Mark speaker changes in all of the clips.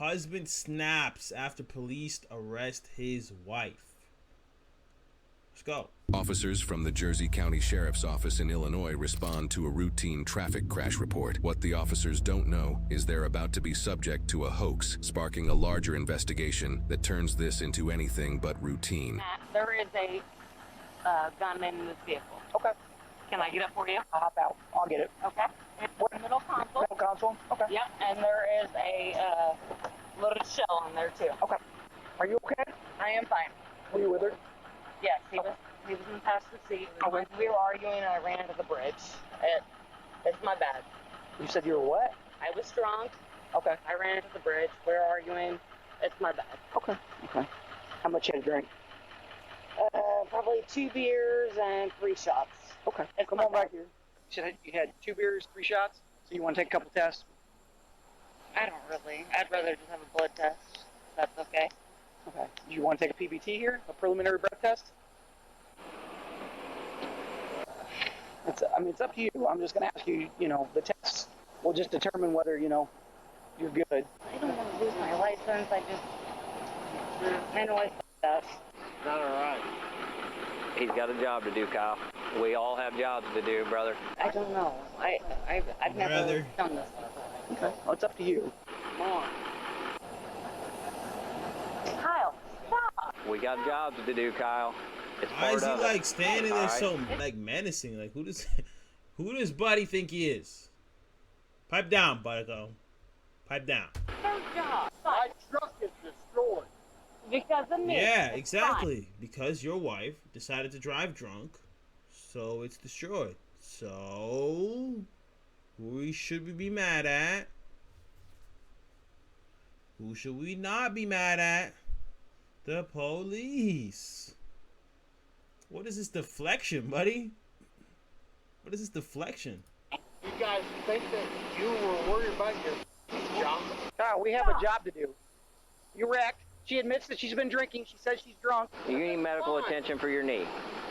Speaker 1: Husband snaps after police arrest his wife. Let's go.
Speaker 2: Officers from the Jersey County Sheriff's Office in Illinois respond to a routine traffic crash report. What the officers don't know is they're about to be subject to a hoax, sparking a larger investigation that turns this into anything but routine.
Speaker 3: There is a gunman in this vehicle.
Speaker 4: Okay.
Speaker 3: Can I get it for you?
Speaker 4: I'll hop out. I'll get it.
Speaker 3: Okay. It's the middle console.
Speaker 4: Middle console? Okay.
Speaker 3: Yep, and there is a loaded shell in there too.
Speaker 4: Okay. Are you okay?
Speaker 3: I am fine.
Speaker 4: Were you with her?
Speaker 3: Yes, he was in the passenger seat.
Speaker 4: Okay.
Speaker 3: We were arguing and I ran into the bridge. It's my bad.
Speaker 4: You said you were what?
Speaker 3: I was drunk.
Speaker 4: Okay.
Speaker 3: I ran into the bridge. We were arguing. It's my bad.
Speaker 4: Okay. Okay. How much you had to drink?
Speaker 3: Probably 2 beers and 3 shots.
Speaker 4: Okay.
Speaker 3: It's
Speaker 4: Come
Speaker 3: my
Speaker 4: on
Speaker 3: bad.
Speaker 4: back here. You had 2 beers, 3 shots? So you want to take a couple tests?
Speaker 3: I don't really. I'd rather just have a blood test. That's okay.
Speaker 4: Okay. Do you want to take a PBT here? A preliminary breath test? It's up to you. I'm just going to ask you, the tests will just determine whether, you're good.
Speaker 3: I don't want to lose my license. I know I said that.
Speaker 5: Not all right. He's got a job to do, Kyle. We all have jobs to do, brother.
Speaker 3: I don't know. I've never
Speaker 1: Brother.
Speaker 3: done this.
Speaker 4: Okay. Well, it's up to you.
Speaker 3: Come on. Kyle, stop.
Speaker 5: We got jobs to do, Kyle. It's
Speaker 1: Why
Speaker 5: part
Speaker 1: is he
Speaker 5: of
Speaker 1: like
Speaker 5: it.
Speaker 1: standing there
Speaker 5: All
Speaker 1: so like menacing? Like who does Buddy think he is? Pipe down, Butterco. Pipe down.
Speaker 3: Third job.
Speaker 5: My truck is destroyed.
Speaker 3: Because of me.
Speaker 1: Yeah,
Speaker 3: It's
Speaker 1: exactly. Because your wife decided to drive drunk, so it's destroyed. So who should we be mad at? Who should we not be mad at? The police. What is this deflection, buddy? What is this deflection?
Speaker 5: You guys think that you were worried about your job?
Speaker 4: Kyle, we have a job to do. You wrecked. She admits that she's been drinking. She says she's drunk.
Speaker 5: You need medical attention for your knee.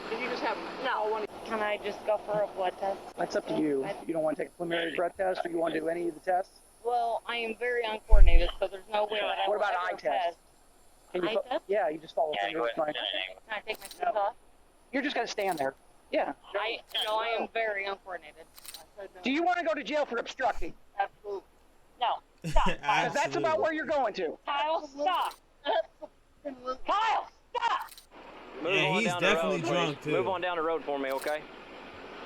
Speaker 4: Can you just have
Speaker 3: No. Can I just go for a blood test?
Speaker 4: That's up to you. You don't want to take a preliminary breath test, or you want to do any of the tests?
Speaker 3: Well, I am very uncoordinated, so there's no way that I
Speaker 4: What
Speaker 3: will
Speaker 4: about
Speaker 3: ever
Speaker 4: eye test? Can you
Speaker 3: Eye test?
Speaker 4: Yeah, you just follow through. It's fine.
Speaker 3: Can I take my shoes off?
Speaker 4: You're just gonna stand there. Yeah.
Speaker 3: I am very uncoordinated.
Speaker 4: Do you want to go to jail for obstructing?
Speaker 3: Absolutely. No. Stop.
Speaker 4: Because that's about where you're going to.
Speaker 3: Kyle, stop. Kyle, stop.
Speaker 5: Move
Speaker 1: Yeah,
Speaker 5: on
Speaker 1: he's
Speaker 5: down the
Speaker 1: definitely
Speaker 5: road,
Speaker 1: drunk,
Speaker 5: please.
Speaker 1: too.
Speaker 5: Move on down the road for me, okay?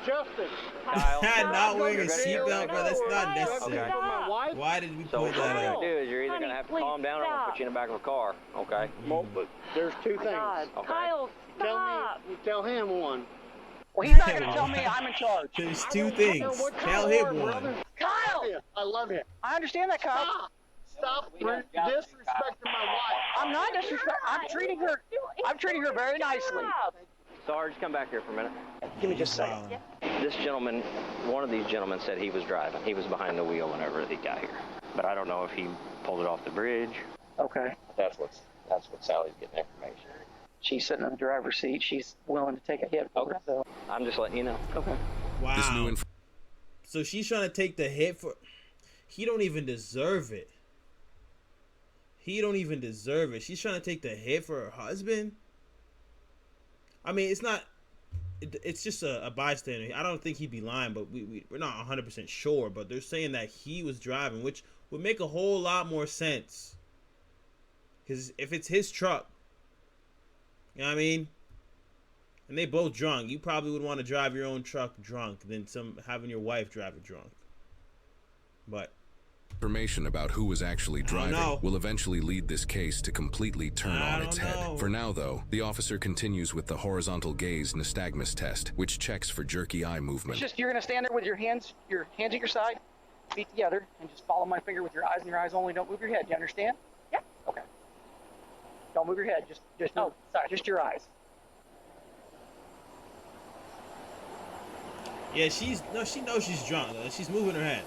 Speaker 6: Justice.
Speaker 5: Kyle.
Speaker 1: Not wearing a
Speaker 5: You're gonna-
Speaker 1: seatbelt, bro. That's not
Speaker 3: Kyle,
Speaker 1: necessary.
Speaker 5: Okay.
Speaker 6: My wife?
Speaker 1: Why did we
Speaker 5: So
Speaker 1: point
Speaker 5: what
Speaker 1: that
Speaker 5: you're
Speaker 1: out?
Speaker 5: gonna do is you're either
Speaker 3: Honey,
Speaker 5: gonna have to
Speaker 3: please
Speaker 5: calm down or I'm gonna
Speaker 3: stop.
Speaker 5: put you in the back of a car, okay?
Speaker 6: Well, but there's 2 things.
Speaker 3: God.
Speaker 5: Okay.
Speaker 3: Kyle,
Speaker 6: Tell
Speaker 3: stop.
Speaker 6: me, tell him one.
Speaker 4: Well, he's not gonna tell me I'm in charge.
Speaker 1: There's
Speaker 6: I
Speaker 1: 2
Speaker 6: don't know
Speaker 1: things.
Speaker 6: what
Speaker 1: Tell
Speaker 6: you
Speaker 1: him
Speaker 6: are,
Speaker 1: one.
Speaker 6: brother.
Speaker 4: Kyle!
Speaker 6: I love him.
Speaker 4: I understand that, Kyle.
Speaker 6: Stop disrespecting my wife.
Speaker 4: I'm not disrespecting. I'm treating her very nicely.
Speaker 3: Stop.
Speaker 5: Sarge, come back here for a minute.
Speaker 4: Give me just a second.
Speaker 1: Wow.
Speaker 5: This gentleman, one of these gentlemen said he was driving. He was behind the wheel whenever he got here. But I don't know if he pulled it off the bridge.
Speaker 4: Okay.
Speaker 5: That's what Sally's getting information.
Speaker 4: She's sitting in the driver's seat. She's willing to take a hit for it, so.
Speaker 5: I'm just letting you know.
Speaker 4: Okay.
Speaker 2: This new
Speaker 1: Wow. So she's trying to take the hit for. He don't even deserve it. He don't even deserve it. She's trying to take the hit for her husband. I mean, it's not. It's just a bystander. I don't think he'd be lying, but we're not 100% sure. But they're saying that he was driving, which would make a whole lot more sense. Because if it's his truck, you know what I mean? And they both drunk. You probably would want to drive your own truck drunk than having your wife drive it drunk. But
Speaker 2: information about who was actually
Speaker 1: know.
Speaker 2: driving will eventually lead this case to completely turn
Speaker 1: I
Speaker 2: on its
Speaker 1: don't
Speaker 2: head.
Speaker 1: know.
Speaker 2: For now, though, the officer continues with the horizontal gaze nystagmus test, which checks for jerky eye
Speaker 4: It's
Speaker 2: movement.
Speaker 4: just you're gonna stand there with your hands at your side, feet together, and just follow my finger with your eyes and your eyes only. Don't move your head. You understand?
Speaker 3: Yeah.
Speaker 4: Okay. Don't move your head. Just
Speaker 3: Oh, sorry.
Speaker 4: Just your eyes.
Speaker 1: yeah, she knows she's drunk. Though. She's moving her head.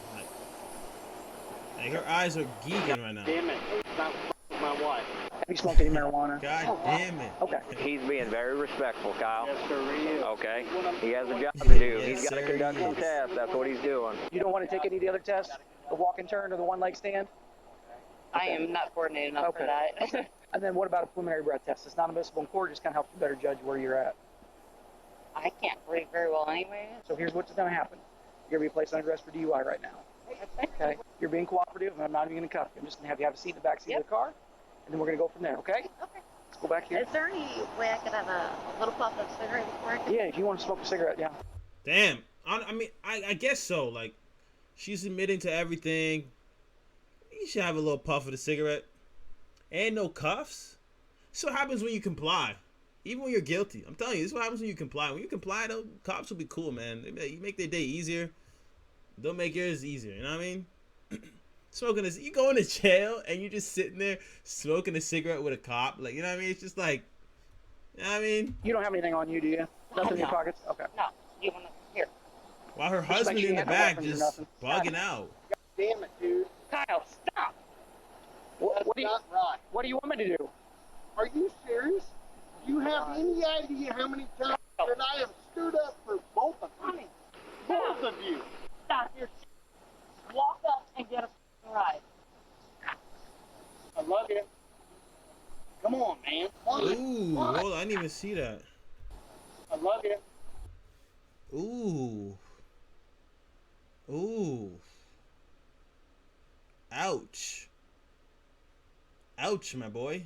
Speaker 1: Like her eyes are geeking right now.
Speaker 6: Damn it. Not my wife.
Speaker 4: Have you smoked any marijuana?
Speaker 1: God damn it.
Speaker 4: Okay.
Speaker 5: He's being very respectful, Kyle.
Speaker 6: Yes, sir, he is.
Speaker 5: Okay? He has a job to do.
Speaker 1: Yes,
Speaker 5: He's got to
Speaker 1: sir,
Speaker 5: conduct
Speaker 1: he
Speaker 5: some
Speaker 1: is.
Speaker 5: tests. That's what he's doing.
Speaker 4: You don't want to take any of the other tests? The walk and turn or the one leg stand?
Speaker 3: I am not coordinated enough for that.
Speaker 4: And then what about a preliminary breath test? It's not admissible in court. Just kind of helps you better judge where you're at.
Speaker 3: I can't breathe very well anyway.
Speaker 4: So here's what's going to happen. You're going to be placed under arrest for DUI right now. Okay? You're being cooperative, and I'm not even going to cuff you. I'm just going to have you have a seat in the back seat of the car, and then we're going to go from there, okay?
Speaker 3: Okay.
Speaker 4: Let's go back here.
Speaker 3: Is there any way I could have a little puff of cigarette before I can?
Speaker 4: Yeah, if you want to smoke a cigarette, yeah.
Speaker 1: Damn. I mean, I guess so. Like, she's admitting to everything. You should have a little puff of the cigarette. And no cuffs. This is what happens when you comply. Even when you're guilty. I'm telling you, this is what happens when you comply. When you comply, though, cops will be cool, man. You make their day easier. They'll make yours easier. You know what I mean? Smoking this, you go into jail and you're just sitting there smoking a cigarette with a cop. Like, you know what I mean? It's just like, you know what I mean?
Speaker 4: You don't have anything on you, do you? Nothing in your pockets? Okay.
Speaker 3: No. You want to? Here.
Speaker 1: While her
Speaker 4: Just make
Speaker 1: husband
Speaker 4: sure
Speaker 1: in
Speaker 4: you
Speaker 1: the
Speaker 4: have no
Speaker 1: back
Speaker 4: weapons or
Speaker 1: just
Speaker 4: nothing.
Speaker 1: bugging out.
Speaker 6: Damn it, dude.
Speaker 3: Kyle, stop.
Speaker 4: What do you,
Speaker 6: Not right.
Speaker 4: what do you want me to do?
Speaker 6: Are you serious? Do you have any idea how many times that I have stood up for both of you?
Speaker 3: Honey,
Speaker 6: Both of you.
Speaker 3: stop your shit. Walk up and get a ride.
Speaker 6: I love you. Come on, man.
Speaker 1: Ooh, hold on, I didn't even see that.
Speaker 6: I love you.
Speaker 1: Ooh. Ooh. Ouch. Ouch, my boy.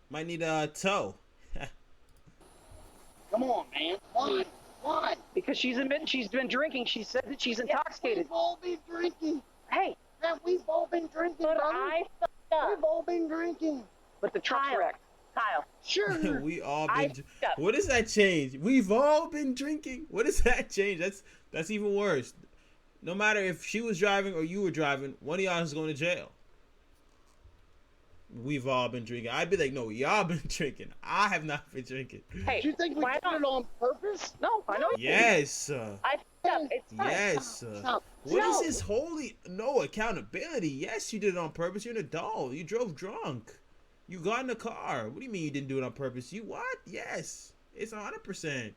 Speaker 1: Might need a toe.
Speaker 6: Come on, man. Why? Why?
Speaker 4: Because she's admitting she's been drinking. She said that she's intoxicated.
Speaker 6: We've all been drinking.
Speaker 4: Hey,
Speaker 6: We've all been drinking,
Speaker 3: But
Speaker 6: brother.
Speaker 3: I fucked up.
Speaker 6: We've all been drinking.
Speaker 4: but the truck's
Speaker 3: Kyle.
Speaker 4: wrecked.
Speaker 3: Kyle.
Speaker 6: Sure.
Speaker 1: We all
Speaker 3: I
Speaker 1: been.
Speaker 3: fucked up.
Speaker 1: What does that change? We've all been drinking. What does that change? That's even worse. No matter if she was driving or you were driving, one of y'all is going to jail. We've all been drinking. I'd be like, no, y'all been drinking. I have not been drinking.
Speaker 3: Hey,
Speaker 6: Do you think we
Speaker 3: why
Speaker 6: did
Speaker 3: don't
Speaker 6: it on purpose?
Speaker 4: No, I know. you did.
Speaker 1: Yes.
Speaker 3: I fucked up. It's fine.
Speaker 1: Yes.
Speaker 6: Stop.
Speaker 1: What is
Speaker 3: No.
Speaker 1: this holy no accountability? Yes, you did it on purpose. You're an adult. You drove drunk. You got in the car. What do you mean you didn't do it on purpose? You what? Yes. It's 100%.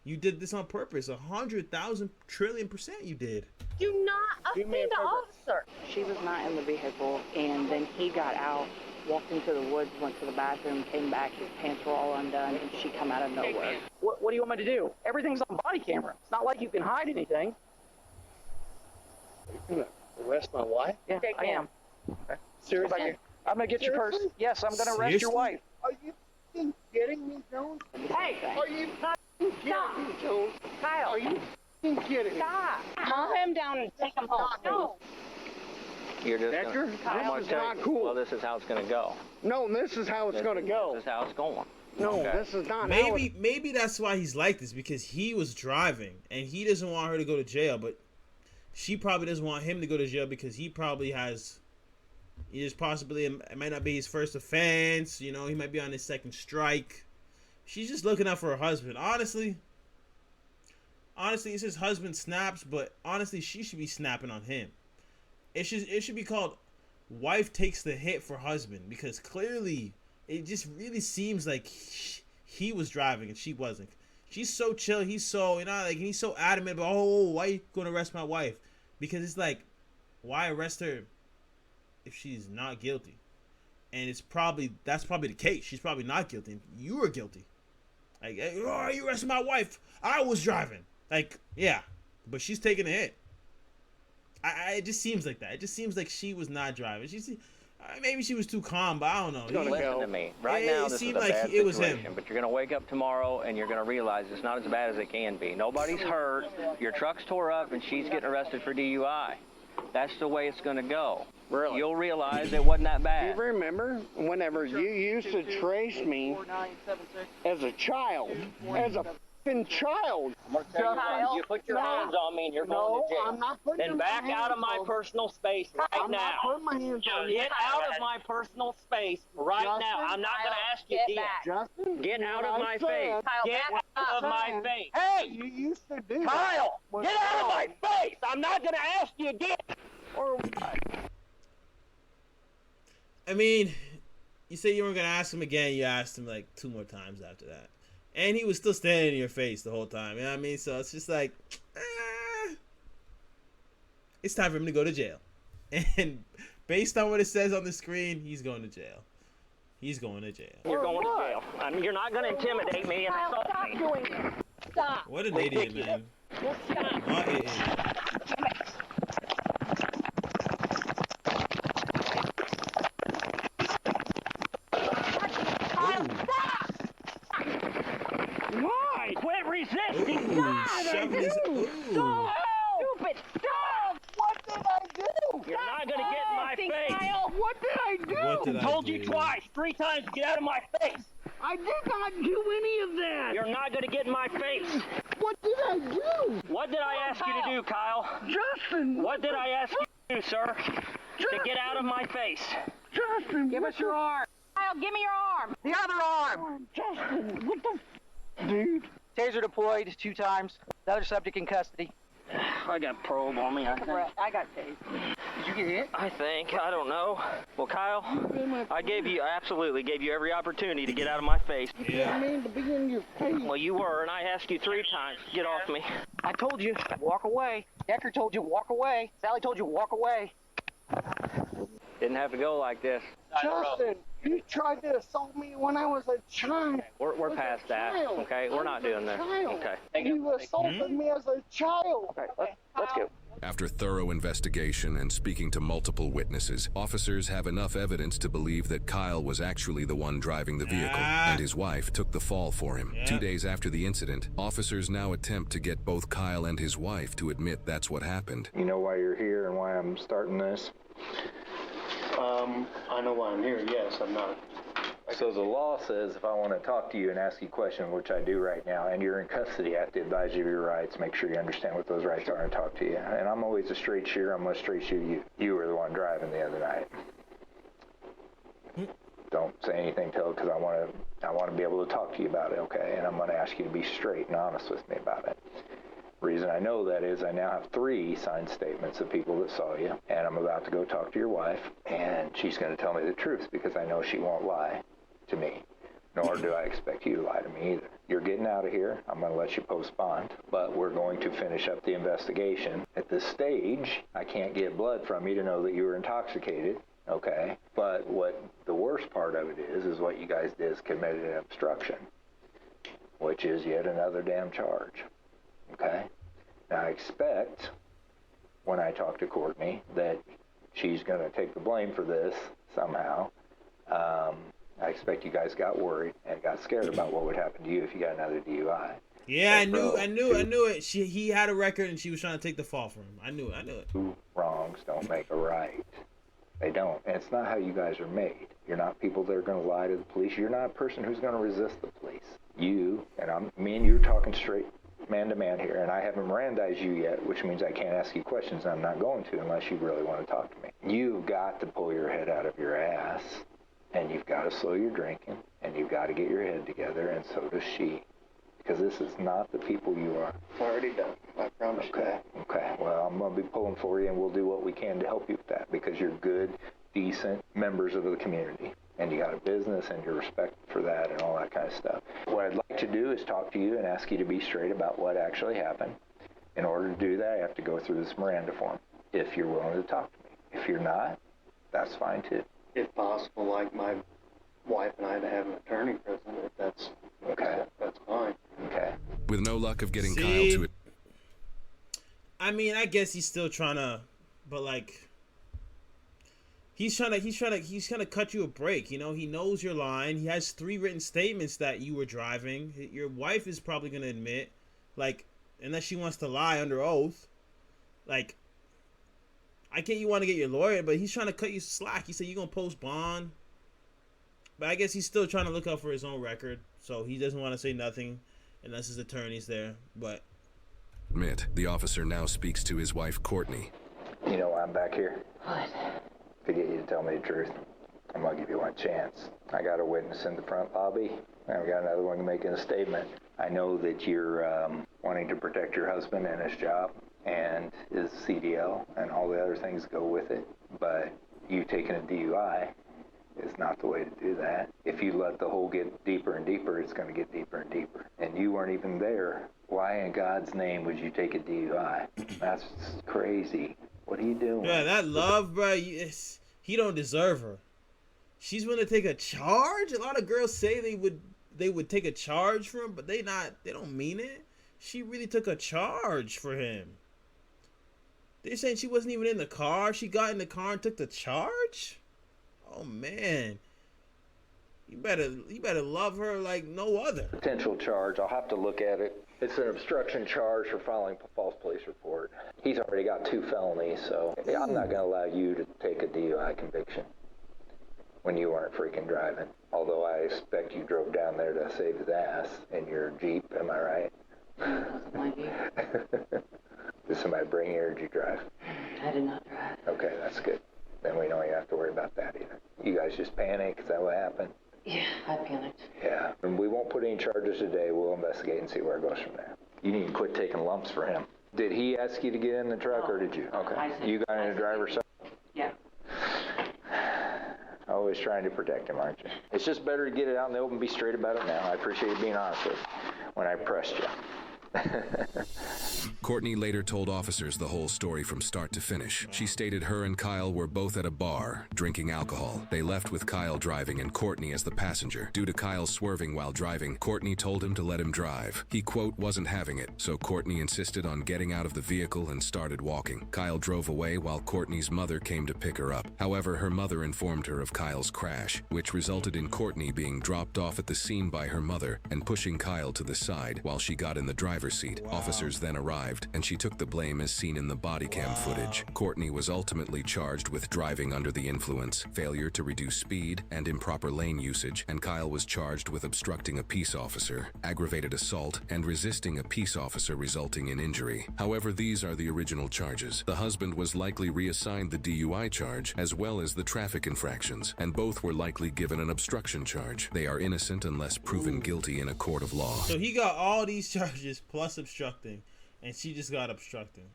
Speaker 1: You did this on purpose. 100,000 trillion% you did.
Speaker 3: Do not
Speaker 6: Do me a
Speaker 3: offend the
Speaker 6: favor.
Speaker 3: officer.
Speaker 7: She was not in the vehicle, and then he got out, walked into the woods, went to the bathroom, came back, his pants were all undone, and she come out of nowhere.
Speaker 4: What do you want me to do? Everything's on body camera. It's not like you can hide anything.
Speaker 6: You gonna arrest my wife?
Speaker 4: Yeah,
Speaker 3: Take
Speaker 4: I
Speaker 3: me
Speaker 4: am.
Speaker 6: Seriously?
Speaker 4: Go back here. I'm gonna get your purse.
Speaker 6: Seriously?
Speaker 4: Yes, I'm gonna arrest your
Speaker 1: Seriously?
Speaker 4: wife.
Speaker 6: Are you f***ing kidding me, Jones?
Speaker 3: Hey,
Speaker 6: Are you f***ing kidding me, Jones?
Speaker 3: Kyle.
Speaker 6: Are you f***ing kidding me?
Speaker 3: Stop. Calm him down and take him home. No.
Speaker 5: You're just
Speaker 6: Decker,
Speaker 5: gonna,
Speaker 6: this
Speaker 5: I'm gonna
Speaker 6: is
Speaker 5: tell
Speaker 6: not
Speaker 5: you-
Speaker 6: cool.
Speaker 5: Well, this is how it's gonna go.
Speaker 6: No, this is how it's gonna go.
Speaker 5: This is how it's going.
Speaker 6: No,
Speaker 5: Okay.
Speaker 6: this is not how
Speaker 1: Maybe that's why he's like this, because he was driving and he doesn't want her to go to jail, but she probably doesn't want him to go to jail because he probably has. There's possibly it might not be his first offense. You know, he might be on his second strike. She's just looking out for her husband. Honestly, it's his husband snaps, but honestly, she should be snapping on him. It should be called wife takes the hit for husband, because clearly it just really seems like he was driving and she wasn't. She's so chill. He's so, like, he's so adamant about, oh, why you gonna arrest my wife? Because it's like, why arrest her if she's not guilty? And that's probably the case. She's probably not guilty. You were guilty. Like, oh, you arrested my wife. I was driving. Like, yeah, but she's taking a hit. It just seems like that. It just seems like she was not driving. Maybe she was too calm, but I don't know.
Speaker 5: Listen to me. Right
Speaker 1: It
Speaker 5: now, this is
Speaker 1: seemed
Speaker 5: a
Speaker 1: like
Speaker 5: bad
Speaker 1: it was
Speaker 5: situation,
Speaker 1: him.
Speaker 5: but you're gonna wake up tomorrow and you're gonna realize it's not as bad as it can be. Nobody's hurt. Your truck's tore up, and she's getting arrested for DUI. That's the way it's gonna go.
Speaker 6: Really?
Speaker 5: You'll realize it wasn't that
Speaker 6: Do
Speaker 5: bad.
Speaker 6: you remember whenever you used to trace me as a child? As a f***ing child.
Speaker 3: Kyle,
Speaker 5: You put your
Speaker 6: no.
Speaker 5: hands on me and you're
Speaker 6: No,
Speaker 5: going to jail.
Speaker 6: I'm not putting
Speaker 5: Then back
Speaker 6: my
Speaker 5: out
Speaker 6: hands
Speaker 5: of my
Speaker 6: on-
Speaker 5: personal space right
Speaker 6: I'm
Speaker 5: now.
Speaker 6: not putting my hands on you.
Speaker 5: Get out of my personal space right
Speaker 6: Justin,
Speaker 5: now. I'm not going to ask you
Speaker 3: get
Speaker 5: again.
Speaker 3: back.
Speaker 6: Justin,
Speaker 5: Get out
Speaker 6: what
Speaker 5: of
Speaker 6: I
Speaker 5: my
Speaker 6: said-
Speaker 5: face.
Speaker 3: Kyle,
Speaker 5: Get
Speaker 3: back
Speaker 5: out of my
Speaker 6: saying-
Speaker 5: face.
Speaker 6: Hey, you used to do that.
Speaker 5: Kyle,
Speaker 6: Was
Speaker 5: get out of my
Speaker 6: wrong.
Speaker 5: face. I'm not going to ask you again.
Speaker 6: Or
Speaker 1: I mean, you say you weren't gonna ask him again. You asked him like 2 more times after that, and he was still standing in your face the whole time. You know what I mean? So it's just like, it's time for him to go to jail, and Based on what it says on the screen, he's going to jail. He's going to jail.
Speaker 5: You're going to jail. I mean, you're not going to intimidate me and assault me.
Speaker 7: Stop doing it. Stop.
Speaker 1: What an idiot, man.
Speaker 7: Just stop.
Speaker 1: What an idiot.
Speaker 5: Why? Quit resisting.
Speaker 1: Ooh, shoving his. Ooh.
Speaker 7: Stupid. Stop. What did I do?
Speaker 5: You're not going to get in my face.
Speaker 7: Kyle. What did I do?
Speaker 1: What did I
Speaker 5: Told
Speaker 1: do?
Speaker 5: you twice, 3 times, get out of my face.
Speaker 6: I did not do any of that.
Speaker 5: You're not going to get in my face.
Speaker 6: What did I do?
Speaker 5: What did I ask you to do, Kyle?
Speaker 6: Justin.
Speaker 5: What did I ask you to do, sir? To get out of my face.
Speaker 6: Justin.
Speaker 7: Give us your arm. Kyle, give me your arm.
Speaker 4: The other arm.
Speaker 6: Justin. What the dude?
Speaker 4: Taser deployed 2 times. The other subject in custody.
Speaker 5: I got probe on me, I think.
Speaker 7: I got tased.
Speaker 4: Did you get hit?
Speaker 5: I think. I don't know. Well, Kyle, I absolutely gave you every opportunity to get out of my face.
Speaker 1: Yeah.
Speaker 6: Man, to be in your face.
Speaker 5: Well, you were, and I asked you 3 times. Get off me.
Speaker 4: I told you, walk away. Decker told you, walk away. Sally told you, walk away.
Speaker 5: Didn't have to go like this.
Speaker 6: Justin, you tried to assault me when I was a child.
Speaker 5: We're past that, okay? We're not doing that. Okay.
Speaker 6: You assaulted me as a child.
Speaker 4: Okay, let's go.
Speaker 2: After thorough investigation and speaking to multiple witnesses, officers have enough evidence to believe that Kyle was actually the one driving the vehicle, and his wife took the fall for him.
Speaker 1: Yeah.
Speaker 2: 2 days after the incident, officers now attempt to get both Kyle and his wife to admit that's what happened.
Speaker 8: You know why you're here and why I'm starting this?
Speaker 9: I know why I'm here, yes, I'm not.
Speaker 8: So the law says if I want to talk to you and ask you questions, which I do right now, and you're in custody, I have to advise you of your rights, make sure you understand what those rights are and talk to you. And I'm always a straight shooter, I'm going to straight shoot you. You were the one driving the other night. Don't say anything till, because I want to be able to talk to you about it, okay? And I'm going to ask you to be straight and honest with me about it. Reason I know that is I now have 3 signed statements of people that saw you, and I'm about to go talk to your wife, and she's going to tell me the truth because I know she won't lie to me, nor do I expect you to lie to me either. You're getting out of here. I'm going to let you post bond, but we're going to finish up the investigation. At this stage, I can't get blood from you to know that you were intoxicated, okay? But what the worst part of it is what you guys did is committed an obstruction, which is yet another damn charge. Okay? Now I expect when I talk to Courtney that she's going to take the blame for this somehow. I expect you guys got worried and got scared about what would happen to you if you got another DUI.
Speaker 1: Yeah, I knew it. He had a record and she was trying to take the fall for him. I knew it.
Speaker 8: 2 wrongs don't make a right. They don't. And it's not how you guys are made. You're not people that are going to lie to the police. You're not a person who's going to resist the police. You, and me and you are talking straight man to man here, and I haven't Mirandized you yet, which means I can't ask you questions, and I'm not going to unless you really want to talk to me. You've got to pull your head out of your ass, and you've got to slow your drinking, and you've got to get your head together, and so does she, because this is not the people you are.
Speaker 9: It's already done, I promise you.
Speaker 8: Okay, well, I'm going to be pulling for you, and we'll do what we can to help you with that, because you're good, decent members of the community. And you got a business and your respect for that and all that kind of stuff. What I'd like to do is talk to you and ask you to be straight about what actually happened. In order to do that, I have to go through this Miranda form, if you're willing to talk to me. If you're not, that's fine too.
Speaker 9: If possible, like my wife and I to have an attorney present, if that's fine.
Speaker 8: Okay.
Speaker 2: With no luck of getting
Speaker 1: See?
Speaker 2: Kyle to...
Speaker 1: I mean, I guess he's still trying to, but like, he's trying to cut you a break. You know, he knows you're lying. He has 3 written statements that you were driving. Your wife is probably gonna admit, like, unless she wants to lie under oath. Like, I get you want to get your lawyer, but he's trying to cut you slack. He said you're gonna post bond, but I guess he's still trying to look out for his own record, so he doesn't want to say nothing unless his attorney's there. But
Speaker 2: admit, the officer now speaks to his wife, Courtney.
Speaker 8: You know why I'm back here? What? To get you to tell me the truth. I'm going to give you one chance. I got a witness in the front lobby, and I've got another one making a statement. I know that you're wanting to protect your husband and his job and his CDL and all the other things that go with it, but you taking a DUI is not the way to do that. If you let the hole get deeper and deeper, it's going to get deeper and deeper. And you weren't even there. Why in God's name would you take a DUI? That's crazy. What are you doing?
Speaker 1: yeah, that love, bro. He don't deserve her. She's willing to take a charge. A lot of girls say they would take a charge for him, but they don't mean it. She really took a charge for him. They're saying she wasn't even in the car. She got in the car and took the charge. Oh man, you better love her like no other.
Speaker 8: Potential charge, I'll have to look at it. It's an obstruction charge for filing a false police report. He's already got 2 felonies, so I'm not going to allow you to take a DUI conviction when you weren't freaking driving. Although I expect you drove down there to save his ass in your Jeep, am I right?
Speaker 7: My Jeep.
Speaker 8: Did somebody bring you or did you drive?
Speaker 7: I did not drive.
Speaker 8: Okay, that's good. Then we don't even have to worry about that either. You guys just panic? Is that what happened?
Speaker 7: Yeah, I panicked.
Speaker 8: Yeah, and we won't put any charges today. We'll investigate and see where it goes from there. You need to quit taking lumps for him. Did he ask you to get in the truck or did you? Okay. You got in the driver's side?
Speaker 7: Yeah.
Speaker 8: Always trying to protect him, aren't you? It's just better to get it out in the open and be straight about it now. I appreciate you being honest with me when I pressed you.
Speaker 2: Courtney later told officers the whole story from start to finish. She stated her and Kyle were both at a bar, drinking alcohol. They left with Kyle driving and Courtney as the passenger. Due to Kyle swerving while driving, Courtney told him to let him drive. He, quote, wasn't having it, so Courtney insisted on getting out of the vehicle and started walking. Kyle drove away while Courtney's mother came to pick her up. However, her mother informed her of Kyle's crash, which resulted in Courtney being dropped off at the scene by her mother and pushing Kyle to the side while she got in the driver's seat.
Speaker 1: Wow.
Speaker 2: Officers then arrived, and she took the blame as seen in the body cam footage. Courtney was ultimately charged with driving under the influence, failure to reduce speed, and improper lane usage, and Kyle was charged with obstructing a peace officer, aggravated assault, and resisting a peace officer resulting in injury. However, these are the original charges. The husband was likely reassigned the DUI charge as well as the traffic infractions, and both were likely given an obstruction charge. They are innocent unless proven guilty in a court of law.
Speaker 1: So he got all these charges plus obstructing, and she just got obstructing.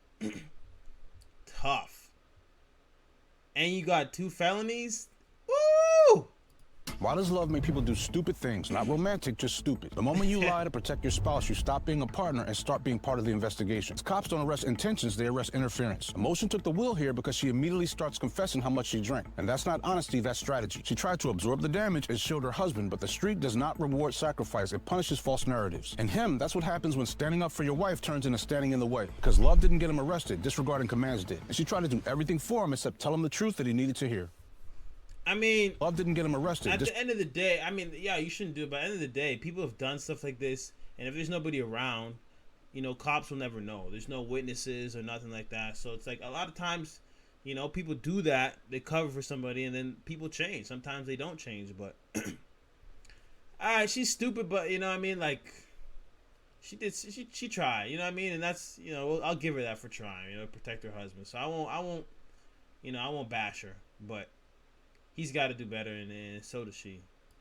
Speaker 1: Tough. And you got 2 felonies? Woo!
Speaker 10: Why does love make people do stupid things? Not romantic, just stupid. The moment you lie to protect your spouse, you stop being a partner and start being part of the investigation. Cops don't arrest intentions, they arrest interference. Emotion took the wheel here because she immediately starts confessing how much she drank. And that's not honesty, that's strategy. She tried to absorb the damage and shield her husband, but the street does not reward sacrifice, it punishes false narratives. And him, that's what happens when standing up for your wife turns into standing in the way. Because love didn't get him arrested, disregarding commands did. And she tried to do everything for him except tell him the truth that he needed to hear.
Speaker 1: I mean,
Speaker 10: love didn't get him arrested.
Speaker 1: At the end of the day, I mean, yeah, you shouldn't do it, but at the end of the day, people have done stuff like this, and if there's nobody around, you know, cops will never know. There's no witnesses or nothing like that. So it's like a lot of times, you know, people do that, they cover for somebody, and then people change. Sometimes they don't change, but alright, she's stupid, but you know what I mean, like she tried, you know what I mean, and that's, you know, I'll give her that for trying, you know, protect her husband. So I won't bash her, but he's got to do better, and so does she.